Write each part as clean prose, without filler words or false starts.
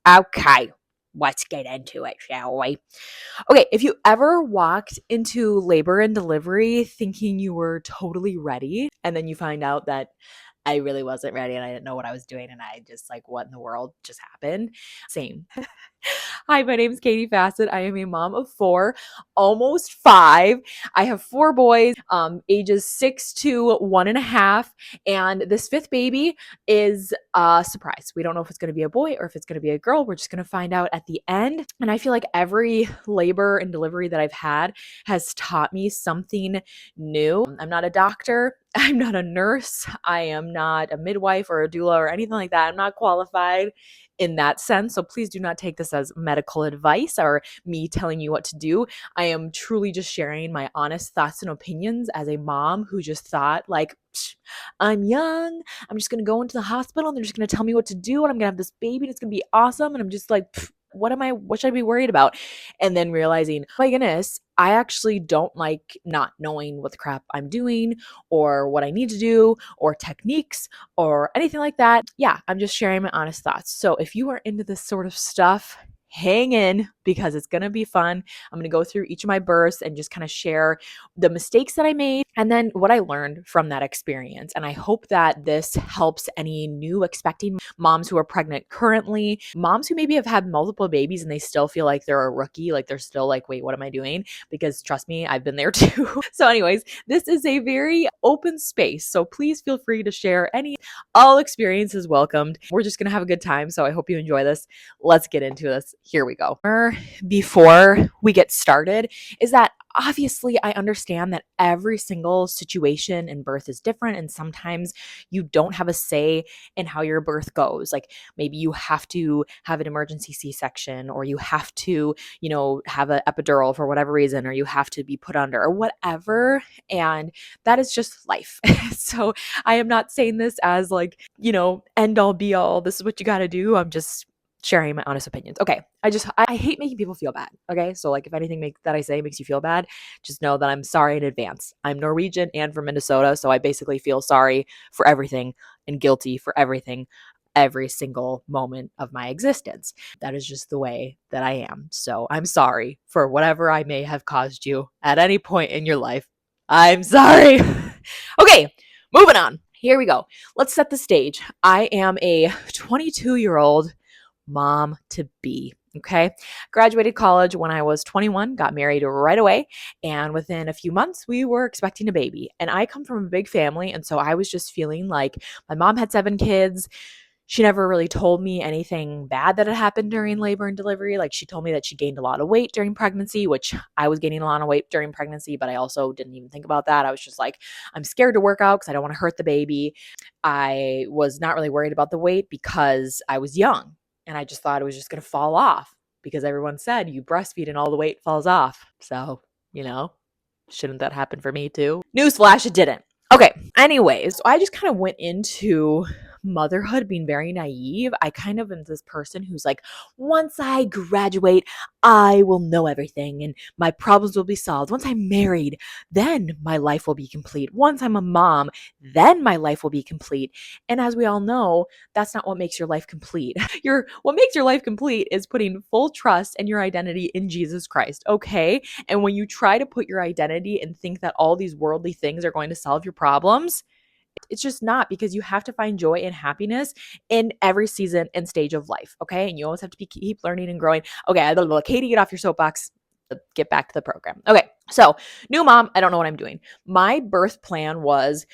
Okay, let's get into it, shall we? Okay, if you ever walked into labor and delivery thinking you were totally ready, and then you find out that I really wasn't ready and I didn't know what I was doing, and I just like, what in the world just happened? Same. Hi, my name is Katie Fassett. I am a mom of four, almost five. I have four boys, ages 6 to 1.5. And this fifth baby is a surprise. We don't know if it's going to be a boy or if it's going to be a girl. We're just going to find out at the end. And I feel like every labor and delivery that I've had has taught me something new. I'm not a doctor. I'm not a nurse. I am not a midwife or a doula or anything like that. I'm not qualified in that sense. So please do not take this as medical advice or me telling you what to do. I am truly just sharing my honest thoughts and opinions as a mom who just thought, like, I'm young. I'm just going to go into the hospital and they're just going to tell me what to do. And I'm going to have this baby and it's going to be awesome. And I'm just like, what should I be worried about? And then realizing, my goodness, I actually don't like not knowing what the crap I'm doing or what I need to do or techniques or anything like that. Yeah, I'm just sharing my honest thoughts. So if you are into this sort of stuff, hang in because it's going to be fun. I'm going to go through each of my births and just kind of share the mistakes that I made and then what I learned from that experience. And I hope that this helps any new expecting moms who are pregnant currently, moms who maybe have had multiple babies and they still feel like they're a rookie, like they're still like, wait, what am I doing? Because trust me, I've been there too. So anyways, this is a very open space. So please feel free to share all experiences welcomed. We're just going to have a good time. So I hope you enjoy this. Let's get into this. Here we go. Before we get started is that obviously I understand that every single situation in birth is different. And sometimes you don't have a say in how your birth goes. Like maybe you have to have an emergency C-section or you have to, have an epidural for whatever reason, or you have to be put under or whatever. And that is just life. So I am not saying this as like, end all be all. This is what you got to do. I'm just sharing my honest opinions. Okay. I hate making people feel bad. Okay. So like if anything that I say makes you feel bad, just know that I'm sorry in advance. I'm Norwegian and from Minnesota. So I basically feel sorry for everything and guilty for everything every single moment of my existence. That is just the way that I am. So I'm sorry for whatever I may have caused you at any point in your life. I'm sorry. Okay. Moving on. Here we go. Let's set the stage. I am a 22-year-old mom to be. Okay. Graduated college when I was 21, got married right away. And within a few months, we were expecting a baby. And I come from a big family. And so I was just feeling like my mom had 7 kids. She never really told me anything bad that had happened during labor and delivery. Like she told me that she gained a lot of weight during pregnancy, which I was gaining a lot of weight during pregnancy, but I also didn't even think about that. I was just like, I'm scared to work out because I don't want to hurt the baby. I was not really worried about the weight because I was young. And I just thought it was just going to fall off because everyone said you breastfeed and all the weight falls off. So, shouldn't that happen for me too? Newsflash, it didn't. Okay. Anyways, so I just kind of went into motherhood being very naive. I kind of am this person who's like, once I graduate, I will know everything and my problems will be solved. Once I'm married, then my life will be complete. Once I'm a mom, then my life will be complete. And as we all know, that's not what makes your life complete. What makes your life complete is putting full trust and your identity in Jesus Christ. Okay. And when you try to put your identity and think that all these worldly things are going to solve your problems, it's just not, because you have to find joy and happiness in every season and stage of life. Okay. And you always have to keep learning and growing. Okay. I don't know. Katie, get off your soapbox. Get back to the program. Okay. So new mom, I don't know what I'm doing. My birth plan was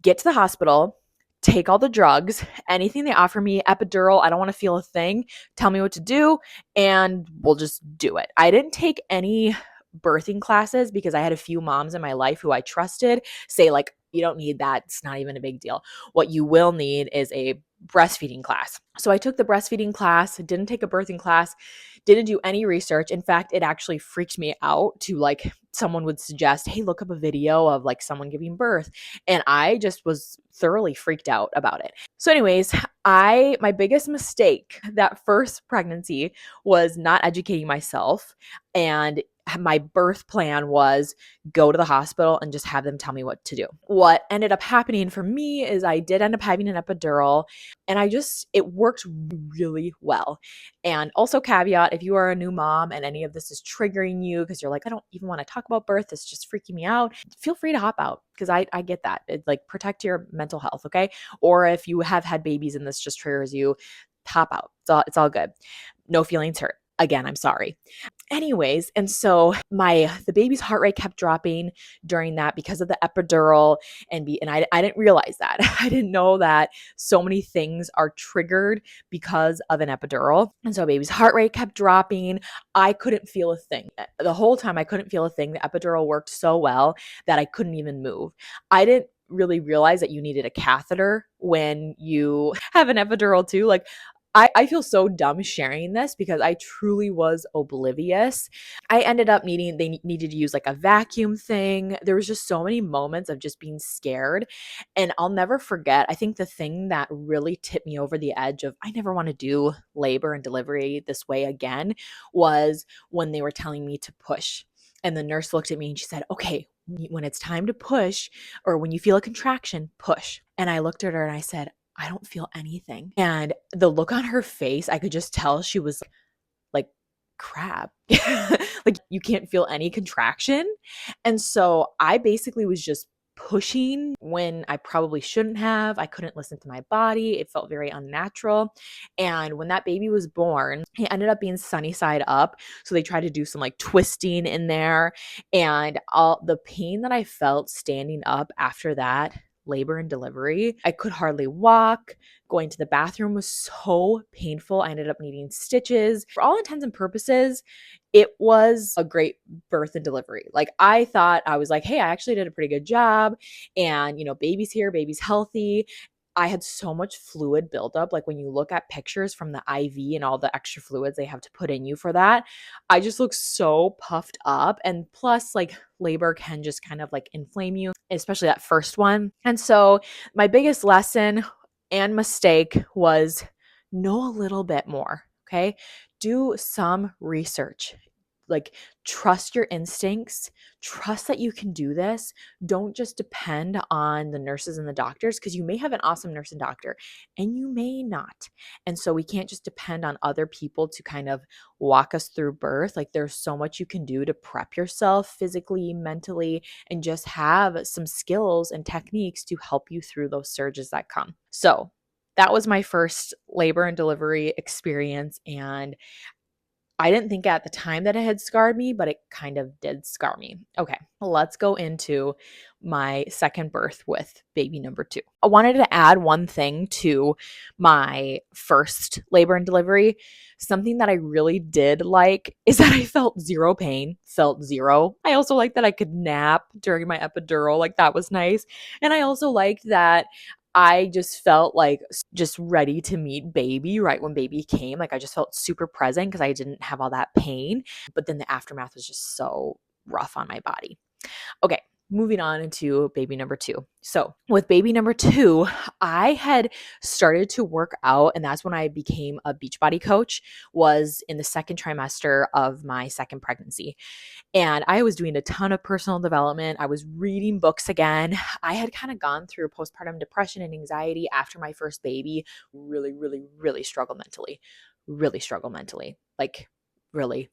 get to the hospital, take all the drugs, anything they offer me, epidural, I don't want to feel a thing. Tell me what to do and we'll just do it. I didn't take any birthing classes because I had a few moms in my life who I trusted say like, you don't need that. It's not even a big deal. What you will need is a breastfeeding class. So I took the breastfeeding class, didn't take a birthing class, didn't do any research. In fact, it actually freaked me out to like someone would suggest, hey, look up a video of like someone giving birth. And I just was thoroughly freaked out about it. So anyways, my biggest mistake that first pregnancy was not educating myself. And my birth plan was go to the hospital and just have them tell me what to do. What ended up happening for me is I did end up having an epidural, and it worked really well. And also, caveat, if you are a new mom and any of this is triggering you because you're like, I don't even want to talk about birth, it's just freaking me out, feel free to hop out, because I get that. It, like, protect your mental health, okay? Or if you have had babies and this just triggers you, hop out. It's all good. No feelings hurt. Again, I'm sorry. Anyways, and so the baby's heart rate kept dropping during that because of the epidural, and I didn't realize that. I didn't know that so many things are triggered because of an epidural. And so baby's heart rate kept dropping. I couldn't feel a thing. The whole time I couldn't feel a thing. The epidural worked so well that I couldn't even move. I didn't really realize that you needed a catheter when you have an epidural too. Like, I feel so dumb sharing this because I truly was oblivious. I ended up they needed to use like a vacuum thing. There was just so many moments of just being scared. And I'll never forget, I think the thing that really tipped me over the edge of I never want to do labor and delivery this way again was when they were telling me to push. And the nurse looked at me and she said, okay, when it's time to push, or when you feel a contraction, push. And I looked at her and I said, I don't feel anything. And the look on her face, I could just tell she was like, crap. Like, you can't feel any contraction. And so I basically was just pushing when I probably shouldn't have. I couldn't listen to my body. It felt very unnatural. And when that baby was born, he ended up being sunny side up. So they tried to do some like twisting in there. And all the pain that I felt standing up after that labor and delivery, I could hardly walk. Going to the bathroom was so painful. I ended up needing stitches. For all intents and purposes, it was a great birth and delivery. Like, I thought, I was like, hey, I actually did a pretty good job. And, baby's here, baby's healthy. I had so much fluid buildup. Like, when you look at pictures from the IV and all the extra fluids they have to put in you for that, I just look so puffed up. And plus, like, labor can just kind of like inflame you, especially that first one. And so my biggest lesson and mistake was know a little bit more. Okay. Do some research. Like, trust your instincts, trust that you can do this. Don't just depend on the nurses and the doctors, because you may have an awesome nurse and doctor and you may not. And so we can't just depend on other people to kind of walk us through birth. Like, there's so much you can do to prep yourself physically, mentally, and just have some skills and techniques to help you through those surges that come. So that was my first labor and delivery experience. And I didn't think at the time that it had scarred me, but it kind of did scar me. Okay, let's go into my second birth with baby number 2. I wanted to add one thing to my first labor and delivery. Something that I really did like is that I felt zero pain, felt zero. I also liked that I could nap during my epidural. Like, that was nice. And I also liked that I just felt like just ready to meet baby right when baby came. Like, I just felt super present because I didn't have all that pain. But then the aftermath was just so rough on my body. Okay, moving on into baby number 2. So with baby number 2, I had started to work out, and that's when I became a Beachbody coach, was in the second trimester of my second pregnancy. And I was doing a ton of personal development. I was reading books again. I had kind of gone through postpartum depression and anxiety after my first baby. Really, really, really struggled mentally. Really struggled mentally. Like, really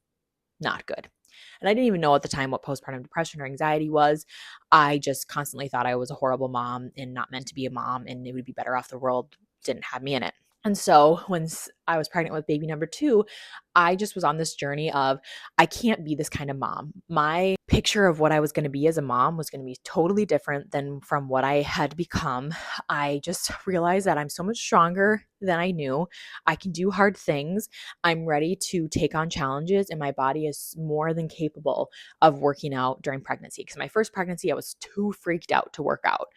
not good. And I didn't even know at the time what postpartum depression or anxiety was. I just constantly thought I was a horrible mom and not meant to be a mom, and it would be better off the world didn't have me in it. And so when I was pregnant with baby number 2, I just was on this journey of, I can't be this kind of mom. My picture of what I was going to be as a mom was going to be totally different than from what I had become. I just realized that I'm so much stronger than I knew. I can do hard things. I'm ready to take on challenges, and my body is more than capable of working out during pregnancy. Because my first pregnancy, I was too freaked out to work out.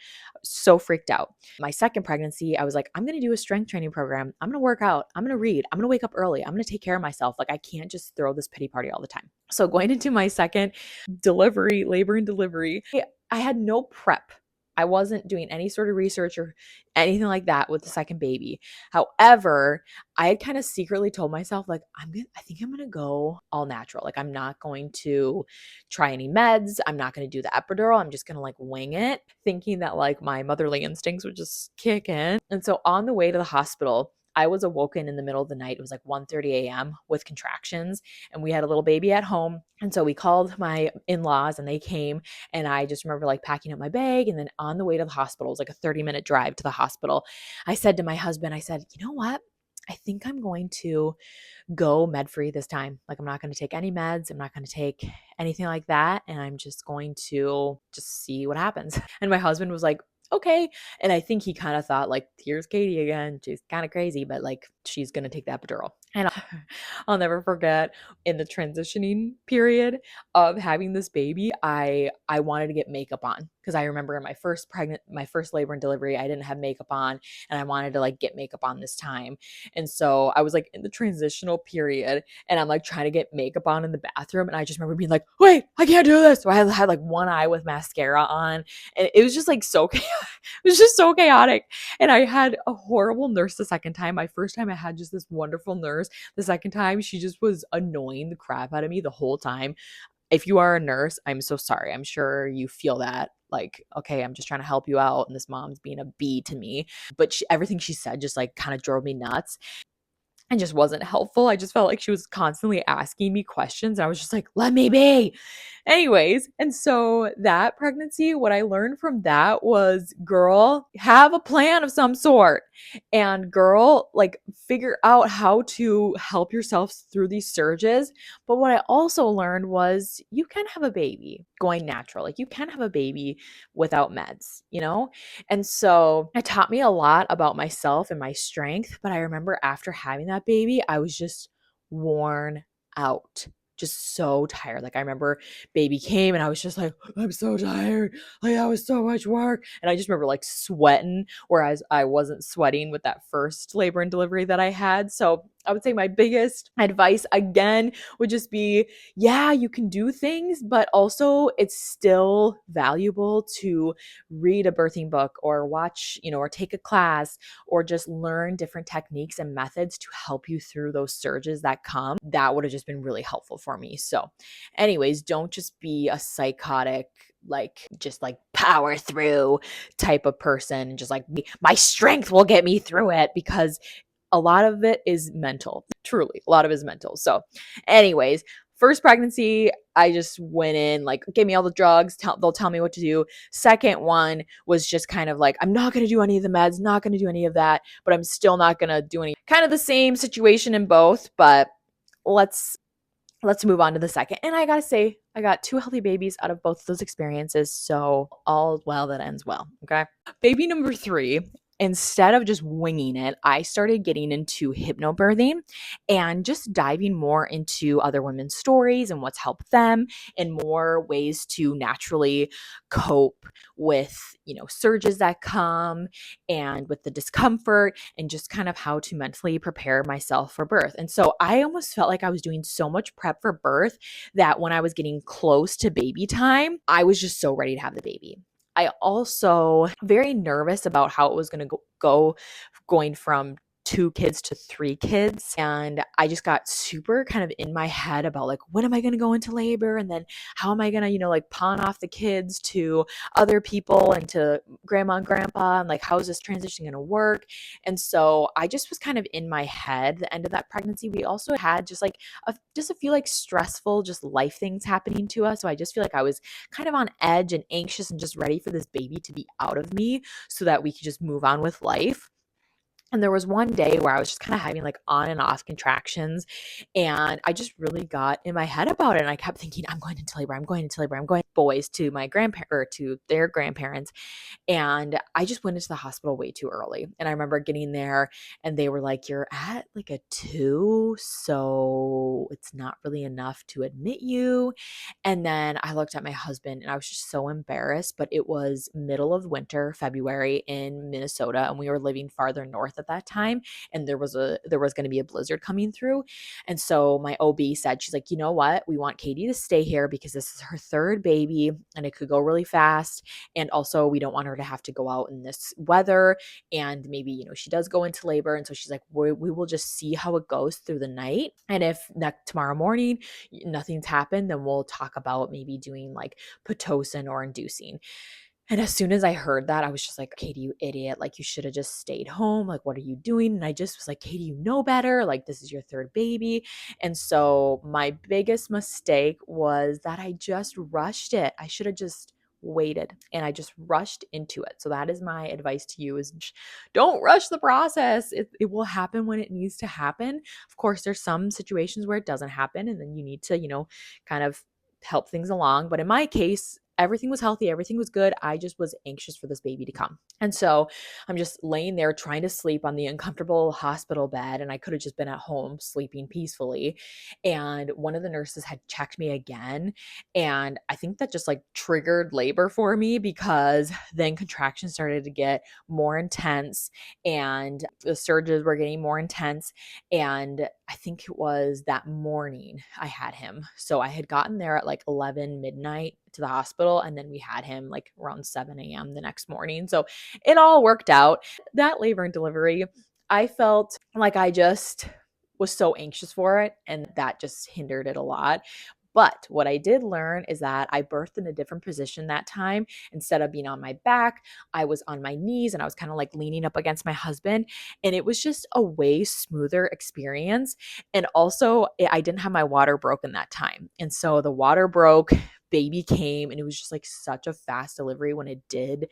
So freaked out. My second pregnancy, I was like, I'm going to do a strength training program. I'm going to work out. I'm going to read. I'm going to wake up early. I'm going to take care of myself. Like, I can't just throw this pity party all the time. So going into my second labor and delivery, I had no prep I wasn't doing any sort of research or anything like that with the second baby. However, I had kind of secretly told myself, like, I think I'm gonna go all natural. Like, I'm not going to try any meds. I'm not gonna do the epidural. I'm just gonna like wing it, thinking that like my motherly instincts would just kick in. And so on the way to the hospital, I was awoken in the middle of the night. It was like 1:30 a.m. with contractions, and we had a little baby at home. And so we called my in-laws and they came, and I just remember like packing up my bag, and then on the way to the hospital, it was like a 30-minute drive to the hospital. I said to my husband, I said, "You know what? I think I'm going to go med free this time. Like, I'm not going to take any meds. I'm not going to take anything like that. And I'm just going to just see what happens." And my husband was like, "Okay." And I think he kind of thought, like, here's Katie again. She's kind of crazy, but like, she's going to take the epidural. And I'll never forget, in the transitioning period of having this baby, I wanted to get makeup on, because I remember in my first labor and delivery, I didn't have makeup on, and I wanted to like get makeup on this time. And so I was like in the transitional period, and I'm like trying to get makeup on in the bathroom, and I just remember being like, "Wait, I can't do this." So I had like one eye with mascara on, and it was just like so chaotic. It was just so chaotic. And I had a horrible nurse the second time. My first time I had just this wonderful nurse. The second time she just was annoying the crap out of me the whole time. If you are a nurse, I'm so sorry. I'm sure you feel that. Like, okay, I'm just trying to help you out, and this mom's being a bee to me. But everything she said just like kind of drove me nuts and just wasn't helpful. I just felt like she was constantly asking me questions. And I was just like, let me be. Anyways, and so that pregnancy, what I learned from that was, girl, have a plan of some sort. And girl, like, figure out how to help yourself through these surges. But what I also learned was, you can have a baby going natural. Like, you can have a baby without meds, you know? And so it taught me a lot about myself and my strength. But I remember after having that baby, I was just worn out, just so tired. Like, I remember baby came and I was just like, I'm so tired. Like, that was so much work. And I just remember like sweating, whereas I wasn't sweating with that first labor and delivery that I had. So I would say my biggest advice again would just be, yeah, you can do things, but also it's still valuable to read a birthing book or watch, or take a class, or just learn different techniques and methods to help you through those surges that come. That would have just been really helpful for me. So, anyways, don't just be a psychotic, like, just like power through type of person and just like, my strength will get me through it, because a lot of it is mental. Truly, a lot of it is mental. So, anyways, first pregnancy, I just went in, like, give me all the drugs. They'll tell me what to do. Second one was just kind of like, I'm not going to do any of the meds, not going to do any of that, but I'm still not going to do any. Kind of the same situation in both, but let's move on to the second. And I got to say, I got 2 healthy babies out of both of those experiences. So all well that ends well. Okay. Baby number 3, instead of just winging it, I started getting into hypnobirthing and just diving more into other women's stories and what's helped them, and more ways to naturally cope with, surges that come, and with the discomfort, and just kind of how to mentally prepare myself for birth. And so I almost felt like I was doing so much prep for birth that when I was getting close to baby time, I was just so ready to have the baby. I also very nervous about how it was going to go going from 2 kids to 3 kids. And I just got super kind of in my head about like, when am I going to go into labor? And then how am I going to, like, pawn off the kids to other people and to grandma and grandpa? And like, how is this transition going to work? And so I just was kind of in my head the end of that pregnancy. We also had just like a few like stressful, just life things happening to us. So I just feel like I was kind of on edge and anxious and just ready for this baby to be out of me so that we could just move on with life. And there was one day where I was just kind of having like on and off contractions, and I just really got in my head about it. And I kept thinking, I'm going into labor, I'm going into labor, I'm going boys to my grandparents, or to their grandparents. And I just went into the hospital way too early. And I remember getting there and they were like, you're at like a 2, so it's not really enough to admit you. And then I looked at my husband and I was just so embarrassed, but it was middle of winter, February in Minnesota, and we were living farther north north at that time, and there was going to be a blizzard coming through. And so my OB said, she's like, you know what, we want Katie to stay here because this is her third baby and it could go really fast, and also we don't want her to have to go out in this weather, and maybe, she does go into labor. And so she's like, we will just see how it goes through the night, and if tomorrow morning nothing's happened, then we'll talk about maybe doing like pitocin or inducing. And as soon as I heard that, I was just like, Katie, you idiot. Like, you should have just stayed home. Like, what are you doing? And I just was like, Katie, you know better. Like, this is your third baby. And so my biggest mistake was that I just rushed it. I should have just waited, and I just rushed into it. So that is my advice to you, is don't rush the process. It will happen when it needs to happen. Of course, there's some situations where it doesn't happen, and then you need to, kind of help things along. But in my case, everything was healthy, everything was good. I just was anxious for this baby to come. And so I'm just laying there trying to sleep on the uncomfortable hospital bed, and I could have just been at home sleeping peacefully. And one of the nurses had checked me again, and I think that just like triggered labor for me, because then contractions started to get more intense and the surges were getting more intense. And I think it was that morning I had him. So I had gotten there at like 11 midnight to the hospital, and then we had him like around 7 a.m. the next morning. So it all worked out. That labor and delivery, I felt like I just was so anxious for it, and that just hindered it a lot. But what I did learn is that I birthed in a different position that time. Instead of being on my back, I was on my knees, and I was kind of like leaning up against my husband. And it was just a way smoother experience. And also, I didn't have my water broken that time. And so the water broke, baby came, and it was just like such a fast delivery when I did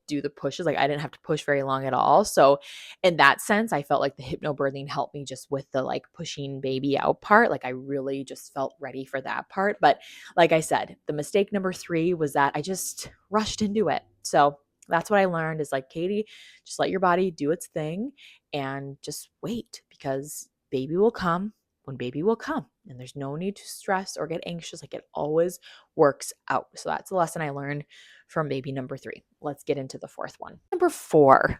do the pushes. Like, I didn't have to push very long at all. So in that sense, I felt like the hypnobirthing helped me just with the like pushing baby out part. Like, I really just felt ready for that part. But like I said, the mistake number 3 was that I just rushed into it. So that's what I learned, is like, Katie, just let your body do its thing and just wait, because baby will come when baby will come, and there's no need to stress or get anxious. Like, it always works out. So that's the lesson I learned from baby number 3. Let's get into the fourth one. Number 4.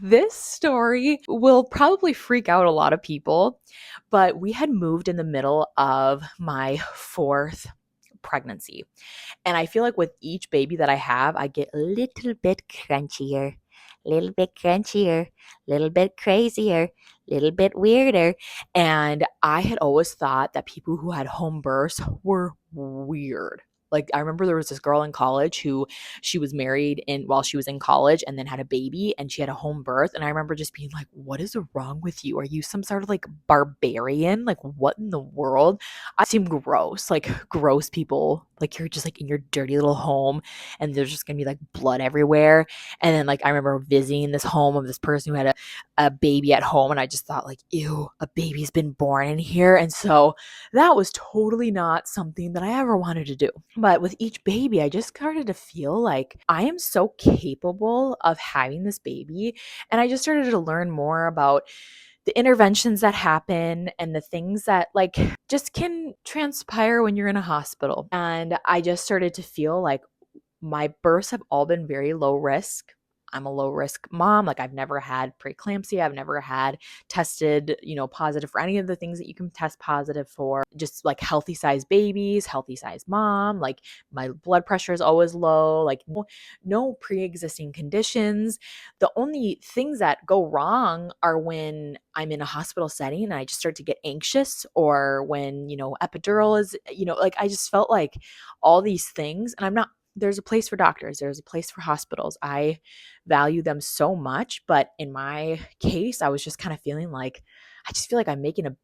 This story will probably freak out a lot of people, but we had moved in the middle of my 4th pregnancy. And I feel like with each baby that I have, I get a little bit crunchier, little bit crunchier, little bit crazier, little bit weirder. And I had always thought that people who had home births were weird. Like, I remember there was this girl in college who, she was married while she was in college, and then had a baby, and she had a home birth. And I remember just being like, what is wrong with you? Are you some sort of like barbarian? Like, what in the world? I seem gross, like gross people. Like, you're just like in your dirty little home, and there's just gonna be like blood everywhere. And then like, I remember visiting this home of this person who had a baby at home, and I just thought like, ew, a baby's been born in here. And so that was totally not something that I ever wanted to do. But with each baby, I just started to feel like I am so capable of having this baby. And I just started to learn more about the interventions that happen and the things that like just can transpire when you're in a hospital. And I just started to feel like my births have all been very low risk. I'm a low risk mom. Like, I've never had preeclampsia. I've never had tested, positive for any of the things that you can test positive for. Just like healthy sized babies, healthy sized mom. Like, my blood pressure is always low. Like, no pre-existing conditions. The only things that go wrong are when I'm in a hospital setting and I just start to get anxious, or when, epidural is, like, I just felt like all these things. And there's a place for doctors, there's a place for hospitals. I value them so much. But in my case, I was just kind of feeling like, I just feel like I'm making a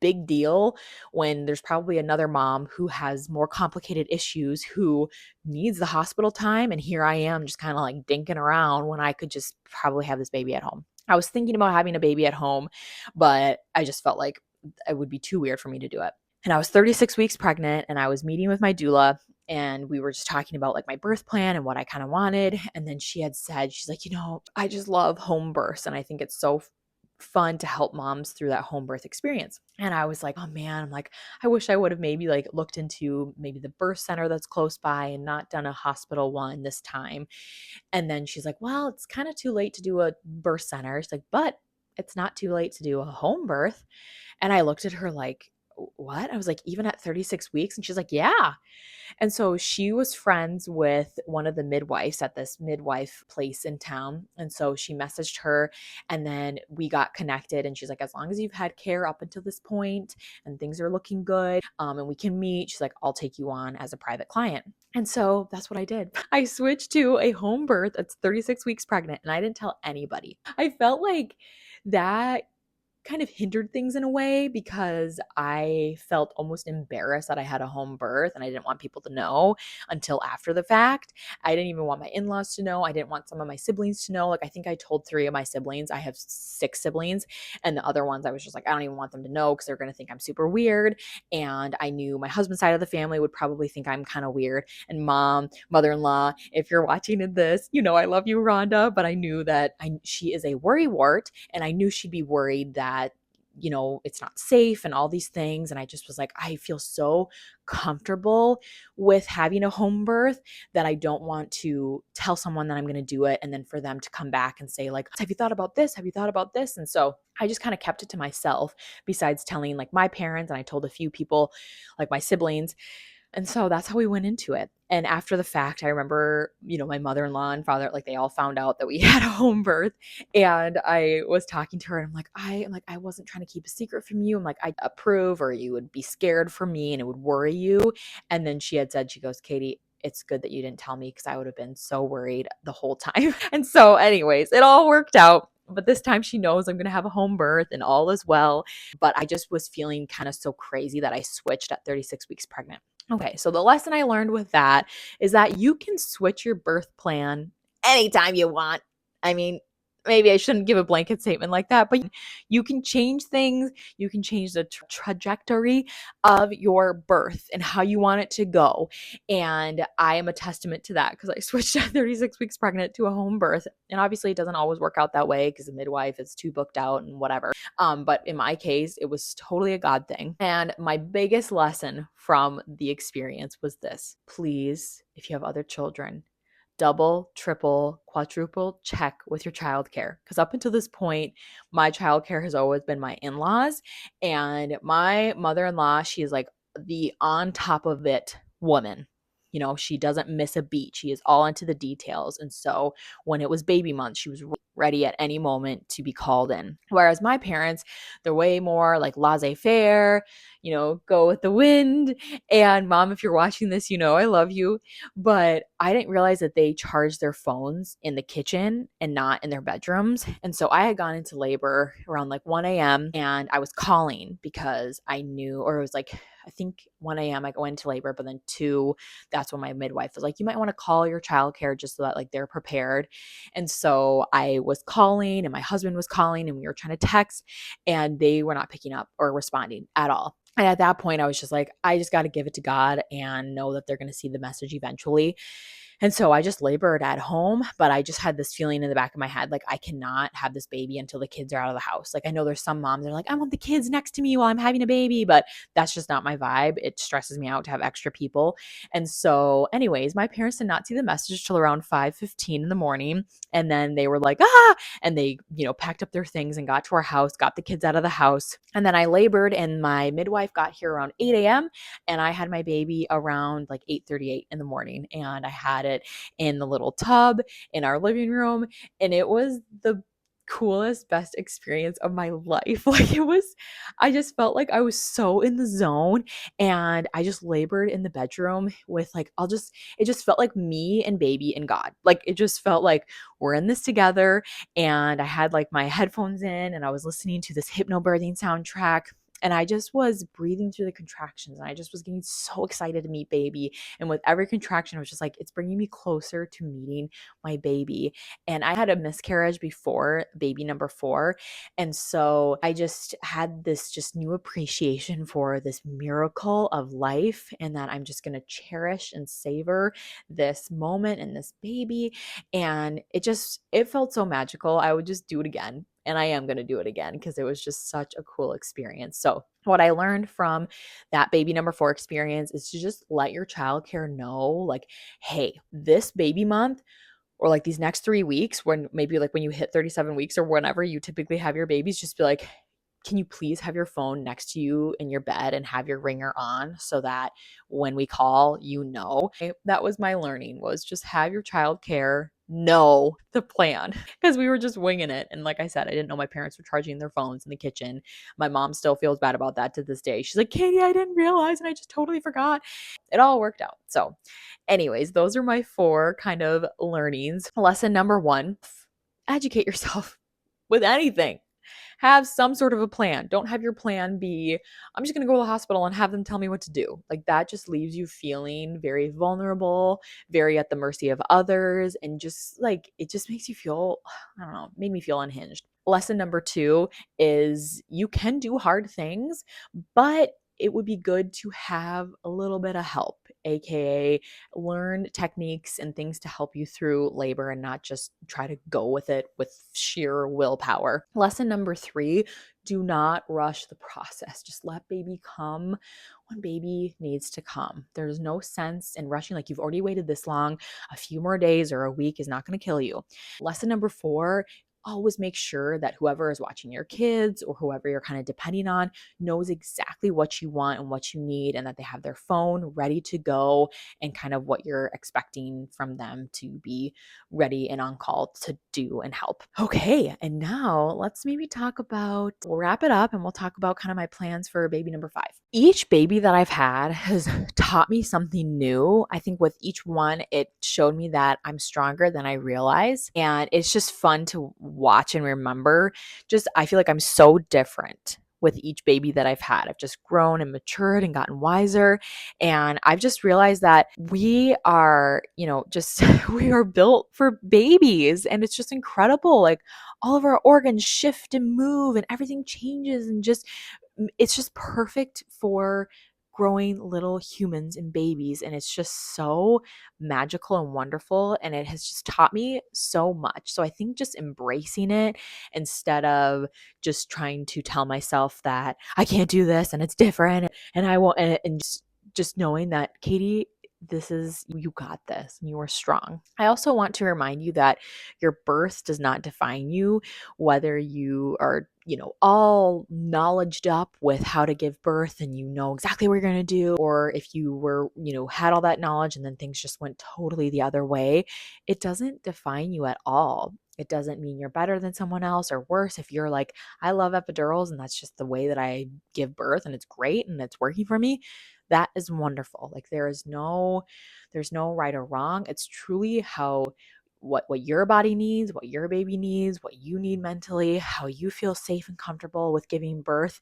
big deal when there's probably another mom who has more complicated issues, who needs the hospital time. And here I am just kind of like dinking around when I could just probably have this baby at home. I was thinking about having a baby at home, but I just felt like it would be too weird for me to do it. And I was 36 weeks pregnant, and I was meeting with my doula, and we were just talking about like my birth plan and what I kind of wanted. And then she had said, she's like, I just love home births, and I think it's so fun to help moms through that home birth experience. And I was like, oh man, I'm like, I wish I would have maybe like looked into maybe the birth center that's close by and not done a hospital one this time. And then she's like, well, it's kind of too late to do a birth center. She's like, but it's not too late to do a home birth. And I looked at her like, what? I was like, even at 36 weeks? And she's like, yeah. And so she was friends with one of the midwives at this midwife place in town. And so she messaged her and then we got connected. And she's like, as long as you've had care up until this point and things are looking good and we can meet, she's like, I'll take you on as a private client. And so that's what I did. I switched to a home birth that's 36 weeks pregnant and I didn't tell anybody. I felt like that kind of hindered things in a way because I felt almost embarrassed that I had a home birth and I didn't want people to know until after the fact. I didn't even want my in-laws to know. I didn't want some of my siblings to know. Like, I think I told 3 of my siblings. I have 6 siblings, and the other ones I was just like, I don't even want them to know because they're going to think I'm super weird. And I knew my husband's side of the family would probably think I'm kind of weird. And mother-in-law, if you're watching this, you know I love you, Rhonda, but I knew that she is a worrywart, and I knew she'd be worried that it's not safe and all these things. And I just was like, I feel so comfortable with having a home birth that I don't want to tell someone that I'm going to do it and then for them to come back and say like, have you thought about this? Have you thought about this? And so I just kind of kept it to myself, besides telling like my parents, and I told a few people like my siblings. And so that's how we went into it. And after the fact, I remember, my mother-in-law and father, like they all found out that we had a home birth. And I was talking to her and I'm like, I wasn't trying to keep a secret from you. I'm like, I approve, or you would be scared for me and it would worry you. And then she goes, Katie, it's good that you didn't tell me because I would have been so worried the whole time. And so anyways, it all worked out. But this time she knows I'm going to have a home birth and all is well. But I just was feeling kind of so crazy that I switched at 36 weeks pregnant. Okay, so the lesson I learned with that is that you can switch your birth plan anytime you want. I mean, maybe I shouldn't give a blanket statement like that, but you can change things. You can change the trajectory of your birth and how you want it to go. And I am a testament to that because I switched at 36 weeks pregnant to a home birth. And obviously it doesn't always work out that way because the midwife is too booked out and whatever. But in my case, it was totally a God thing. And my biggest lesson from the experience was this: please, if you have other children, double, triple, quadruple check with your childcare. Because up until this point, my childcare has always been my in-laws, and my mother-in-law, she is like the on top of it woman. She doesn't miss a beat. She is all into the details. And so when it was baby month, she was ready at any moment to be called in. Whereas my parents, they're way more like laissez-faire, go with the wind. And mom, if you're watching this, I love you. But I didn't realize that they charged their phones in the kitchen and not in their bedrooms. And so I had gone into labor around like 1 a.m. and I was calling because I knew, or it was like, I think 1 a.m. I go into labor, but then 2, that's when my midwife was like, you might want to call your childcare just so that like they're prepared. And so I was calling and my husband was calling and we were trying to text and they were not picking up or responding at all. And at that point, I was just like, I just got to give it to God and know that they're going to see the message eventually. And so I just labored at home, but I just had this feeling in the back of my head, like I cannot have this baby until the kids are out of the house. Like I know there's some moms that are like, I want the kids next to me while I'm having a baby, but that's just not my vibe. It stresses me out to have extra people. And so anyways, my parents did not see the message till around 5:15 in the morning. And then they were like, and they, packed up their things and got to our house, got the kids out of the house. And then I labored and my midwife got here around 8 a.m. and I had my baby around like 8:38 in the morning. And I had it in the little tub in our living room. And it was the coolest, best experience of my life. I just felt like I was so in the zone and I just labored in the bedroom with like, it just felt like me and baby and God. Like it just felt like we're in this together. And I had like my headphones in and I was listening to this hypnobirthing soundtrack. And I just was breathing through the contractions and I just was getting so excited to meet baby. And with every contraction, I was just like, it's bringing me closer to meeting my baby. And I had a miscarriage before baby number 4. And so I just had this just new appreciation for this miracle of life and that I'm just going to cherish and savor this moment and this baby. And it felt so magical. I would just do it again. And I am going to do it again because it was just such a cool experience. So, what I learned from that baby number 4 experience is to just let your childcare know, like, hey, this baby month or like these next 3 weeks, when maybe like when you hit 37 weeks or whenever you typically have your babies, just be like, can you please have your phone next to you in your bed and have your ringer on so that when we call, you know? That was my learning, was just have your childcare know the plan because we were just winging it. And like I said, I didn't know my parents were charging their phones in the kitchen. My mom still feels bad about that to this day. She's like, Katie, I didn't realize and I just totally forgot. It all worked out. So, anyways, those are my 4 kind of learnings. Lesson number 1, educate yourself with anything. Have some sort of a plan. Don't have your plan be, I'm just going to go to the hospital and have them tell me what to do. Like that just leaves you feeling very vulnerable, very at the mercy of others. And just like, it just makes you feel, I don't know, made me feel unhinged. Lesson number 2 is you can do hard things, but it would be good to have a little bit of help, aka learn techniques and things to help you through labor and not just try to go with it with sheer willpower. Lesson number 3, do not rush the process. Just let baby come when baby needs to come. There's no sense in rushing. Like, you've already waited this long. A few more days or a week is not going to kill you. Lesson number 4, always make sure that whoever is watching your kids or whoever you're kind of depending on knows exactly what you want and what you need, and that they have their phone ready to go and kind of what you're expecting from them to be ready and on call to do and help. Okay, and now let's maybe talk about, we'll wrap it up and we'll talk about kind of my plans for baby number 5. Each baby that I've had has taught me something new. I think with each one, it showed me that I'm stronger than I realize. And it's just fun to watch and remember. Just, I feel like I'm so different with each baby that I've had. I've just grown and matured and gotten wiser. And I've just realized that we are, just we are built for babies. And it's just incredible. Like, all of our organs shift and move and everything changes, and just, it's just perfect for growing little humans and babies. And it's just so magical and wonderful. And it has just taught me so much. So I think just embracing it instead of just trying to tell myself that I can't do this and it's different and I won't, and just knowing that, Katie, you got this and you are strong. I also want to remind you that your birth does not define you, whether you are, all knowledged up with how to give birth and you know exactly what you're going to do, or if you were, had all that knowledge and then things just went totally the other way. It doesn't define you at all. It doesn't mean you're better than someone else or worse. If you're like, I love epidurals and that's just the way that I give birth and it's great and it's working for me, that is wonderful. Like, there's no right or wrong. It's truly how, what your body needs, what your baby needs, what you need mentally, how you feel safe and comfortable with giving birth.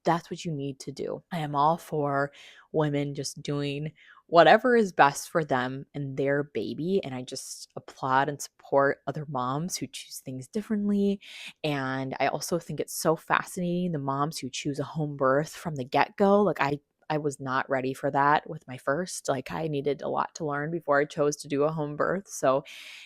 That's what you need to do. I am all for women just doing whatever is best for them and their baby. And I just applaud and support other moms who choose things differently. And I also think it's so fascinating, the moms who choose a home birth from the get-go. Like, I was not ready for that with my first. Like, I needed a lot to learn before I chose to do a home birth. So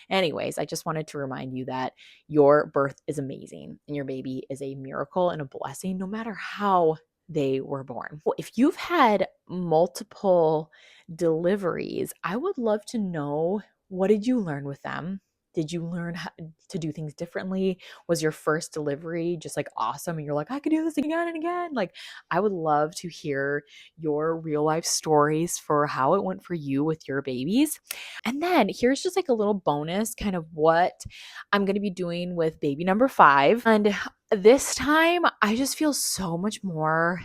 anyways, I just wanted to remind you that your birth is amazing and your baby is a miracle and a blessing, no matter how they were born. Well, if you've had multiple deliveries, I would love to know, what did you learn with them? Did you learn how to do things differently? Was your first delivery just like awesome and you're like, I could do this again and again? Like, I would love to hear your real life stories for how it went for you with your babies. And then here's just like a little bonus, kind of what I'm going to be doing with baby number 5. And this time I just feel so much more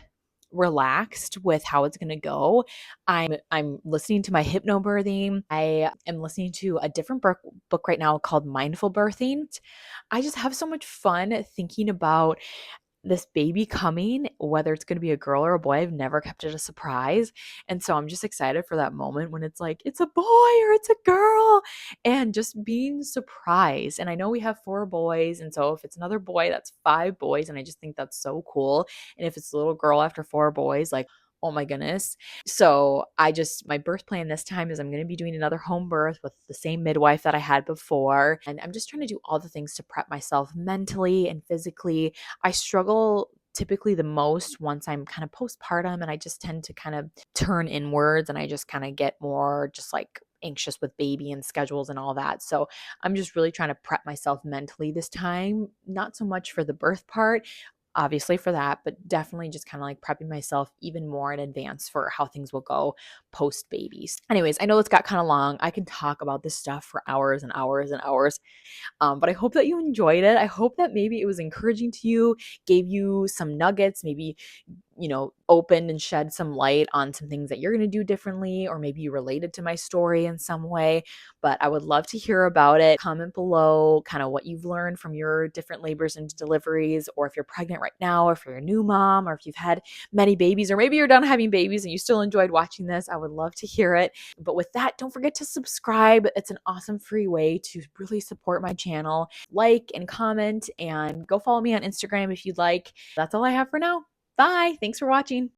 relaxed with how it's going to go. I'm listening to my hypnobirthing. I am listening to a different book right now called Mindful Birthing. I just have so much fun thinking about this baby coming, whether it's going to be a girl or a boy. I've never kept it a surprise. And so I'm just excited for that moment when it's like, it's a boy or it's a girl, and just being surprised. And I know we have 4 boys. And so if it's another boy, that's 5 boys. And I just think that's so cool. And if it's a little girl after 4 boys, like, Oh my goodness. My birth plan this time is I'm going to be doing another home birth with the same midwife that I had before. And I'm just trying to do all the things to prep myself mentally and physically. I struggle typically the most once I'm kind of postpartum, and I just tend to kind of turn inwards, and I just kind of get more just like anxious with baby and schedules and all that. So I'm just really trying to prep myself mentally this time, not so much for the birth part, obviously for that, but definitely just kind of like prepping myself even more in advance for how things will go post babies. Anyways, I know it's got kind of long. I can talk about this stuff for hours and hours and hours. But I hope that you enjoyed it. I hope that maybe it was encouraging to you, gave you some nuggets, maybe, opened and shed some light on some things that you're going to do differently, or maybe you related to my story in some way. But I would love to hear about it. Comment below kind of what you've learned from your different labors and deliveries, or if you're pregnant right now, or if you're a new mom, or if you've had many babies, or maybe you're done having babies and you still enjoyed watching this. I would love to hear it. But with that, don't forget to subscribe. It's an awesome free way to really support my channel. Like and comment, and go follow me on Instagram if you'd like. That's all I have for now. Bye. Thanks for watching.